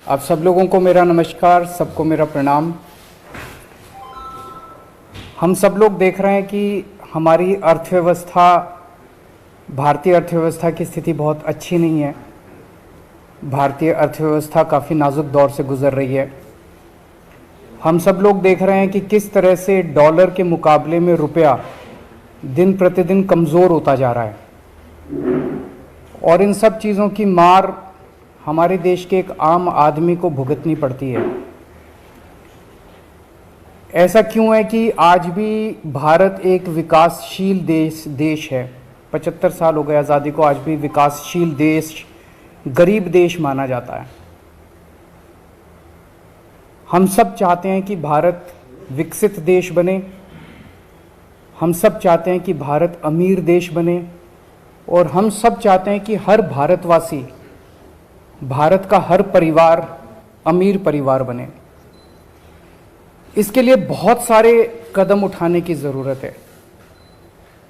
आप सब लोगों को मेरा नमस्कार, सबको मेरा प्रणाम। हम सब लोग देख रहे हैं कि हमारी अर्थव्यवस्था, भारतीय अर्थव्यवस्था की स्थिति बहुत अच्छी नहीं है। भारतीय अर्थव्यवस्था काफ़ी नाजुक दौर से गुज़र रही है। हम सब लोग देख रहे हैं कि किस तरह से डॉलर के मुकाबले में रुपया दिन प्रतिदिन कमज़ोर होता जा रहा है और इन सब चीज़ों की मार हमारे देश के एक आम आदमी को भुगतनी पड़ती है। ऐसा क्यों है कि आज भी भारत एक विकासशील देश है। 75 साल हो गए आज़ादी को, आज भी विकासशील देश, गरीब देश माना जाता है। हम सब चाहते हैं कि भारत विकसित देश बने, हम सब चाहते हैं कि भारत अमीर देश बने और हम सब चाहते हैं कि हर भारतवासी, भारत का हर परिवार अमीर परिवार बने। इसके लिए बहुत सारे कदम उठाने की ज़रूरत है,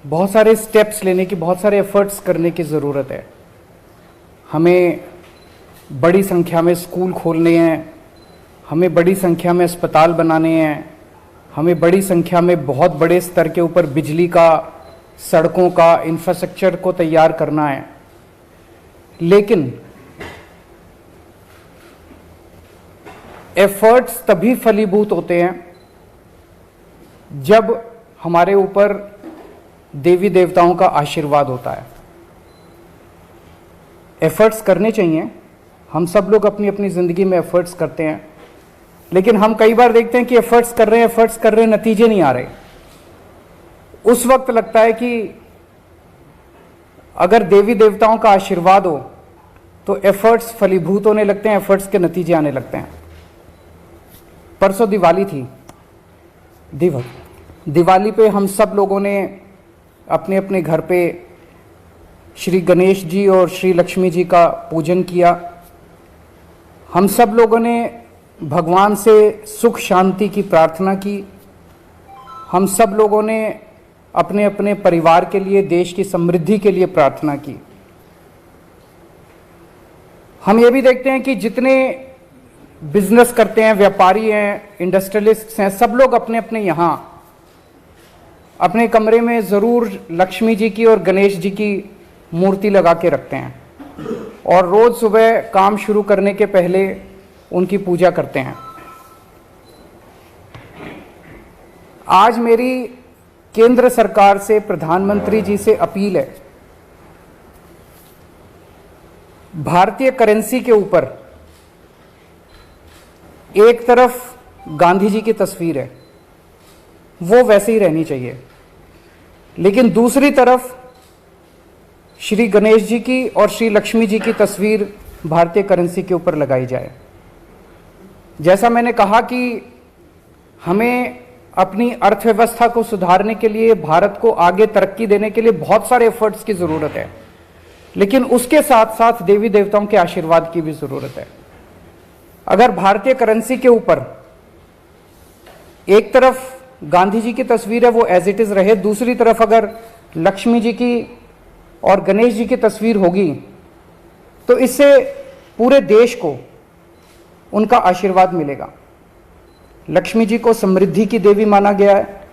बहुत सारे स्टेप्स लेने की, बहुत सारे एफर्ट्स करने की ज़रूरत है। हमें बड़ी संख्या में स्कूल खोलने हैं, हमें बड़ी संख्या में अस्पताल बनाने हैं, हमें बड़ी संख्या में बहुत बड़े स्तर के ऊपर बिजली का, सड़कों का, इंफ्रास्ट्रक्चर को तैयार करना है। लेकिन एफर्ट्स तभी फलीभूत होते हैं जब हमारे ऊपर देवी देवताओं का आशीर्वाद होता है। एफर्ट्स करने चाहिए, हम सब लोग अपनी अपनी ज़िंदगी में एफर्ट्स करते हैं, लेकिन हम कई बार देखते हैं कि एफर्ट्स कर रहे हैं, नतीजे नहीं आ रहे। उस वक्त लगता है कि अगर देवी देवताओं का आशीर्वाद हो तो एफर्ट्स फलीभूत होने लगते हैं, एफर्ट्स के नतीजे आने लगते हैं। परसों दिवाली थी। दिवाली पे हम सब लोगों ने अपने अपने घर पे श्री गणेश जी और श्री लक्ष्मी जी का पूजन किया। हम सब लोगों ने भगवान से सुख शांति की प्रार्थना की। हम सब लोगों ने अपने अपने परिवार के लिए, देश की समृद्धि के लिए प्रार्थना की। हम ये भी देखते हैं कि जितने बिजनेस करते हैं, व्यापारी हैं, इंडस्ट्रियलिस्ट्स हैं, सब लोग अपने अपने यहाँ अपने कमरे में ज़रूर लक्ष्मी जी की और गणेश जी की मूर्ति लगा के रखते हैं और रोज़ सुबह काम शुरू करने के पहले उनकी पूजा करते हैं। आज मेरी केंद्र सरकार से, प्रधानमंत्री जी से अपील है, भारतीय करेंसी के ऊपर एक तरफ गांधी जी की तस्वीर है, वो वैसे ही रहनी चाहिए, लेकिन दूसरी तरफ श्री गणेश जी की और श्री लक्ष्मी जी की तस्वीर भारतीय करेंसी के ऊपर लगाई जाए। जैसा मैंने कहा कि हमें अपनी अर्थव्यवस्था को सुधारने के लिए, भारत को आगे तरक्की देने के लिए बहुत सारे एफर्ट्स की ज़रूरत है, लेकिन उसके साथ साथ देवी देवताओं के आशीर्वाद की भी ज़रूरत है। अगर भारतीय करेंसी के ऊपर एक तरफ गांधी जी की तस्वीर है, वो एज इट इज रहे, दूसरी तरफ अगर लक्ष्मी जी की और गणेश जी की तस्वीर होगी, तो इससे पूरे देश को उनका आशीर्वाद मिलेगा। लक्ष्मी जी को समृद्धि की देवी माना गया है,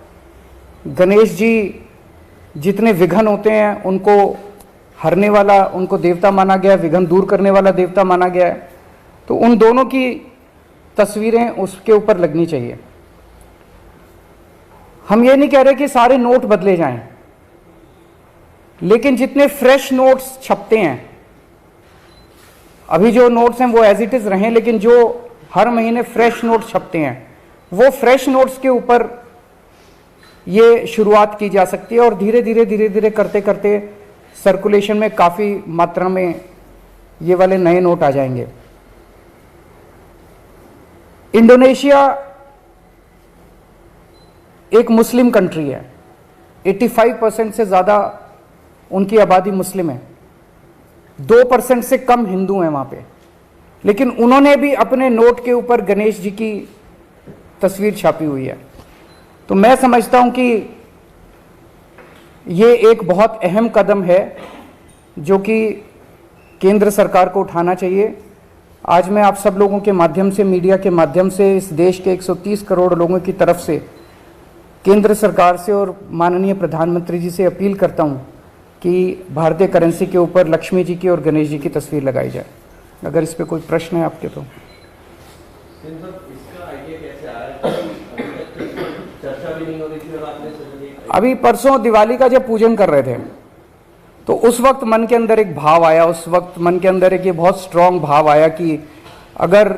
गणेश जी जितने विघ्न होते हैं उनको हरने वाला, उनको देवता माना गया है, विघ्न दूर करने वाला देवता माना गया है। तो उन दोनों की तस्वीरें उसके ऊपर लगनी चाहिए। हम ये नहीं कह रहे कि सारे नोट बदले जाएं, लेकिन जितने फ्रेश नोट्स छपते हैं, अभी जो नोट्स हैं वो एज इट इज रहें, लेकिन जो हर महीने फ्रेश नोट छपते हैं, वो फ्रेश नोट्स के ऊपर ये शुरुआत की जा सकती है और धीरे धीरे करते करते सर्कुलेशन में काफ़ी मात्रा में ये वाले नए नोट आ जाएंगे। इंडोनेशिया एक मुस्लिम कंट्री है, 85% से ज़्यादा उनकी आबादी मुस्लिम है, 2% से कम हिंदू हैं वहाँ पे, लेकिन उन्होंने भी अपने नोट के ऊपर गणेश जी की तस्वीर छापी हुई है। तो मैं समझता हूँ कि ये एक बहुत अहम कदम है जो कि केंद्र सरकार को उठाना चाहिए आज मैं आप सब लोगों के माध्यम से, मीडिया के माध्यम से, इस देश के 130 करोड़ लोगों की तरफ से केंद्र सरकार से और माननीय प्रधानमंत्री जी से अपील करता हूं कि भारतीय करेंसी के ऊपर लक्ष्मी जी की और गणेश जी की तस्वीर लगाई जाए। अगर इस पे कोई प्रश्न है आपके तो। अभी परसों दिवाली का जब पूजन कर रहे थे तो उस वक्त मन के अंदर एक भाव आया, उस वक्त मन के अंदर एक ये बहुत स्ट्रांग भाव आया कि अगर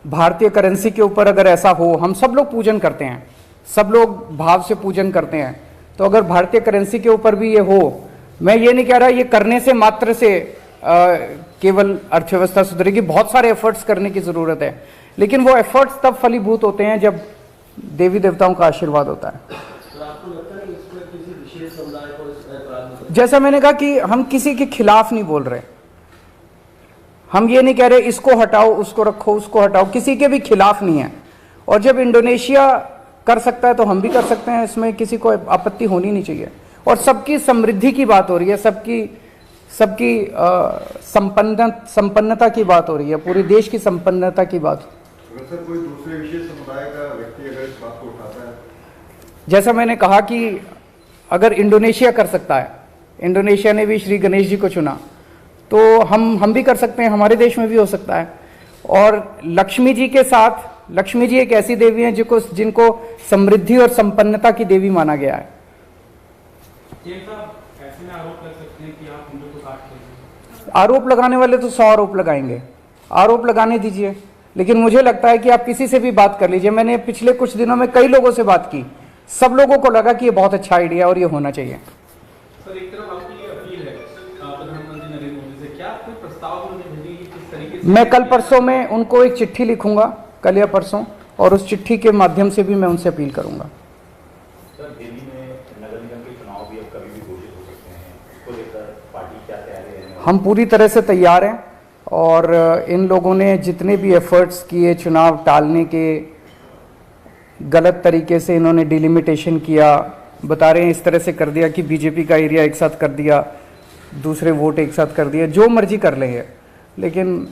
भारतीय करेंसी के ऊपर अगर ऐसा हो, हम सब लोग पूजन करते हैं, सब लोग भाव से पूजन करते हैं, तो अगर भारतीय करेंसी के ऊपर भी ये हो, मैं ये नहीं कह रहा ये करने से मात्र से केवल अर्थव्यवस्था सुधरेगी, बहुत सारे एफर्ट्स करने की जरूरत है, लेकिन वो एफर्ट्स तब फलीभूत होते हैं जब देवी देवताओं का आशीर्वाद होता है। जैसा मैंने कहा कि हम किसी के खिलाफ नहीं बोल रहे, हम ये नहीं कह रहे इसको हटाओ, उसको रखो, उसको हटाओ, किसी के भी खिलाफ नहीं है। और जब इंडोनेशिया कर सकता है तो हम भी कर सकते हैं, इसमें किसी को आपत्ति होनी नहीं चाहिए। और सबकी समृद्धि की बात हो रही है, सबकी संपन्नता की बात हो रही है, पूरे देश की संपन्नता की बात। अगर सर कोई दूसरे विशेष समुदाय का व्यक्ति अगर इस बात को उठाता है, जैसा मैंने कहा कि अगर इंडोनेशिया कर सकता है, इंडोनेशिया ने भी श्री गणेश जी को चुना, तो हम भी कर सकते हैं, हमारे देश में भी हो सकता है। और लक्ष्मी जी के साथ, लक्ष्मी जी एक ऐसी देवी हैं जिनको समृद्धि और संपन्नता की देवी माना गया है। ऐसे में आरोप लग सकते हैं कि आप हिंदू को काट रहे हैं। आरोप लगाने वाले तो 100 आरोप लगाएंगे, आरोप लगाने दीजिए, लेकिन मुझे लगता है कि आप किसी से भी बात कर लीजिए। मैंने पिछले कुछ दिनों में कई लोगों से बात की, सब लोगों को लगा कि ये बहुत अच्छा आइडिया और ये होना चाहिए। सर, एक तरफ आपकी ये अपील है प्रधानमंत्री नरेंद्र मोदी से, क्या कोई प्रस्ताव उन्होंने भेजी किस तरीके से? मैं कल परसों में उनको एक चिट्ठी लिखूंगा, कल या परसों, और उस चिट्ठी के माध्यम से भी मैं उनसे अपील करूंगा। सर, दिल्ली में नगर निगम के चुनाव भी अब कभी भी घोषित हो सकते हैं, इसको लेकर पार्टी क्या तैयारी है? हम पूरी तरह से तैयार हैं और इन लोगों ने जितने भी एफर्ट्स किए चुनाव टालने के, गलत तरीके से इन्होंने डिलिमिटेशन किया, बता रहे हैं इस तरह से कर दिया कि बीजेपी का एरिया एक साथ कर दिया, दूसरे वोट एक साथ कर दिया, जो मर्जी कर लेंगे, लेकिन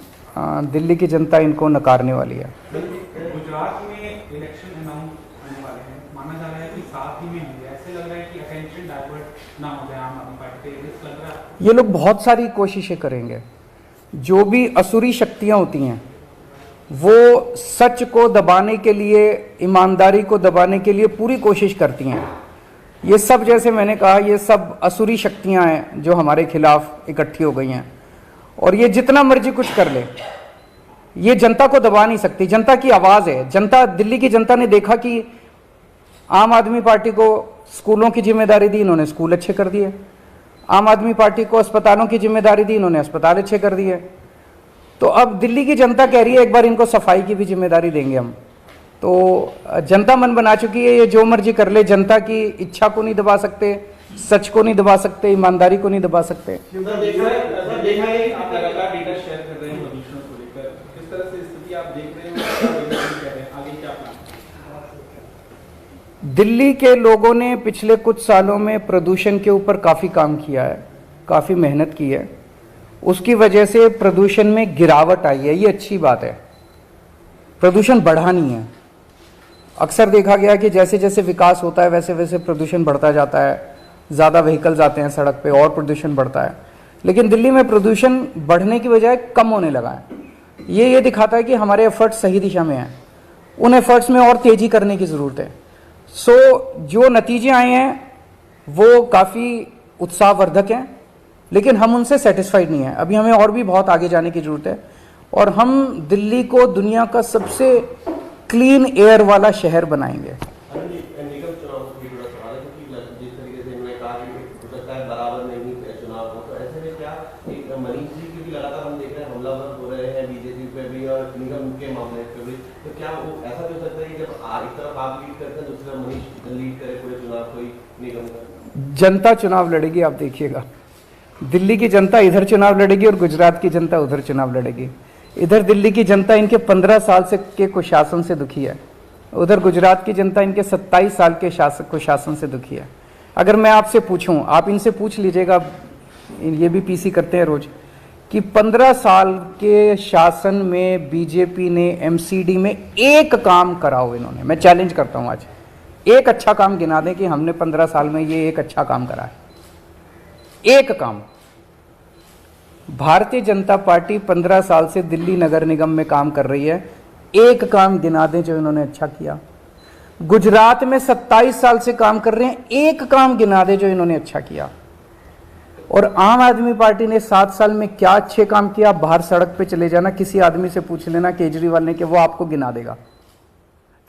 दिल्ली की जनता इनको नकारने वाली है। गुजरात में इलेक्शन अनाउंस होने वाले हैं, माना जा रहा है कि साथ ही में होंगे, ऐसे लग रहा है कि अटेंशन डाइवर्ट ना हो जाए आम आदमी पार्टी पे, रिस्क लग रहा है। ये लोग बहुत सारी कोशिशें करेंगे, जो भी असुरी शक्तियां होती हैं वो सच को दबाने के लिए, ईमानदारी को दबाने के लिए पूरी कोशिश करती हैं। ये सब, जैसे मैंने कहा, ये सब असुरी शक्तियां हैं जो हमारे खिलाफ इकट्ठी हो गई हैं, और ये जितना मर्जी कुछ कर ले, ये जनता को दबा नहीं सकती। जनता की आवाज़ है, जनता, दिल्ली की जनता ने देखा कि आम आदमी पार्टी को स्कूलों की जिम्मेदारी दी, इन्होंने स्कूल अच्छे कर दिए। आम आदमी पार्टी को अस्पतालों की जिम्मेदारी दी, इन्होंने अस्पताल अच्छे कर दिए। तो अब दिल्ली की जनता कह रही है एक बार इनको सफाई की भी जिम्मेदारी देंगे हम। तो जनता मन बना चुकी है, ये जो मर्जी कर ले, जनता की इच्छा को नहीं दबा सकते, सच को नहीं दबा सकते, ईमानदारी को नहीं दबा सकते। दिल्ली के लोगों ने पिछले कुछ सालों में प्रदूषण के ऊपर काफ़ी काम किया है, काफ़ी मेहनत की है, उसकी वजह से प्रदूषण में गिरावट आई है, ये अच्छी बात है। प्रदूषण बढ़ा नहीं है। अक्सर देखा गया कि जैसे जैसे विकास होता है वैसे वैसे प्रदूषण बढ़ता जाता है, ज़्यादा व्हीकल्स आते हैं सड़क पे और प्रदूषण बढ़ता है, लेकिन दिल्ली में प्रदूषण बढ़ने की बजाय कम होने लगा है। ये दिखाता है कि हमारे एफर्ट्स सही दिशा में हैं, उन एफर्ट्स में और तेज़ी करने की ज़रूरत है। जो नतीजे आए हैं वो काफ़ी उत्साहवर्धक हैं, लेकिन हम उनसे सेटिस्फाइड नहीं हैं। अभी हमें और भी बहुत आगे जाने की ज़रूरत है, और हम दिल्ली को दुनिया का सबसे क्लीन एयर वाला शहर बनाएंगे। निगम चुनाव से जुड़ा सवाल है, क्योंकि जिस तरीके से उन्होंने कहा कि हो सकता है बराबर नहीं चुनाव हो, तो ऐसे में क्या एक मनीष जी की भी लगातार हम देख रहे हैं हमलावर हो रहे हैं बीजेपी पे भी और निगम के मामले पे भी, तो क्या वो ऐसा भी हो सकता है कि जब एक तरफ आप लीड करते हैं दूसरा मनीष लीड करे पूरे चुनाव, कोई निगम का? जनता चुनाव लड़ेगी, आप देखिएगा। दिल्ली की जनता इधर चुनाव लड़ेगी और गुजरात की जनता उधर चुनाव लड़ेगी। इधर दिल्ली की जनता इनके 15 साल से के कुशासन से दुखी है, उधर गुजरात की जनता इनके 27 साल के कुशासन से दुखी है। अगर मैं आपसे पूछूं, आप इनसे पूछ लीजिएगा, ये भी पीसी करते हैं रोज, कि 15 साल के शासन में बीजेपी ने एमसीडी में एक काम करा हो इन्होंने। मैं चैलेंज करता हूं आज, एक अच्छा काम गिना दें कि हमने 15 साल में ये एक अच्छा काम करा है। एक काम। भारतीय जनता पार्टी 15 साल से दिल्ली नगर निगम में काम कर रही है, एक काम गिना दें जो इन्होंने अच्छा किया। गुजरात में 27 साल से काम कर रहे हैं, एक काम गिना दें जो इन्होंने अच्छा किया। और आम आदमी पार्टी ने 7 साल में क्या अच्छे काम किया, बाहर सड़क पे चले जाना, किसी आदमी से पूछ लेना केजरीवाल ने, कि वो आपको गिना देगा।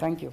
Thank you.